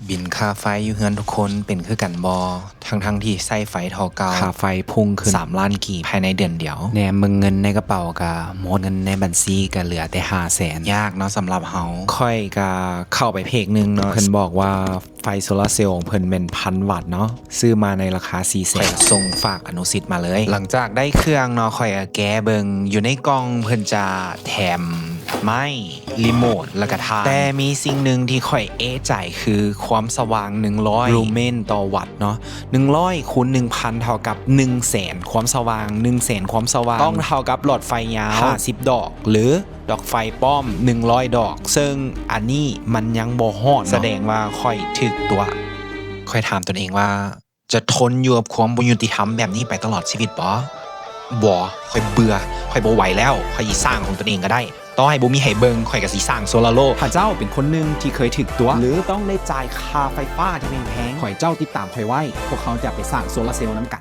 บินค่าไฟอยู่เฮือนทุกคนเป็นคือกันบอทั้งที่ใส่ไฟเท่าเก่าค่าไฟพุ่งขึ้น3 ล้านกีบภายในเดือนเดียวแหนมมึงเงินในกระเป๋าก็หมดเงินในบัญชีก็เหลือแต่500,000ยากเนาะสำหรับเฮาค่อยก็เข้าไปเพจนึงเนาะเพิ่นบอกว่าไฟโซลาร์เซลล์ของเพิ่นเป็น1,000 วัตต์เนาะซื้อมาในราคา400,000ส่งฝากอนุสิทธิ์มาเลย หลังจากได้เครื่องเนาะค่อยก็แกะเบิงอยู่ในกล่องเพิ่นจะแถมไม่รีโมทแล้วก็ทางแต่มีสิ่งหนึ่งที่ค่อยเอะใจคือความสว่าง100ลูเมนต่อวัตต์เนาะ100คูณ 1,000 เท่ากับ 100,000 ความสว่าง 100,000 ความสว่างต้องเท่ากับหลอดไฟยาว50 ดอกหรือดอกไฟป้อม100 ดอกซึ่งอันนี้มันยังบ่ฮอดแสดงว่าค่อยถึกตัวค่อยถามตนเองว่าจะทนอยู่กับความบ่ยุติธรรมแบบนี้ไปตลอดชีวิตบ่ค่อยเบื่อค่อยบ่ไหวแล้วค่อยสิสร้างของตนเองก็ได้ต่อให้บ่มีให้เบิ่งข่อยก็สิสร้างโซลาร์โลถ้าเจ้าเป็นคนหนึ่งที่เคยถึกตัวหรือต้องได้จ่ายค่าไฟฟ้าที่แพงๆข่อยเจ้าติดตามข่อยไว้พวกเขาจะไปสร้างโซลาร์เซลล์นำกัน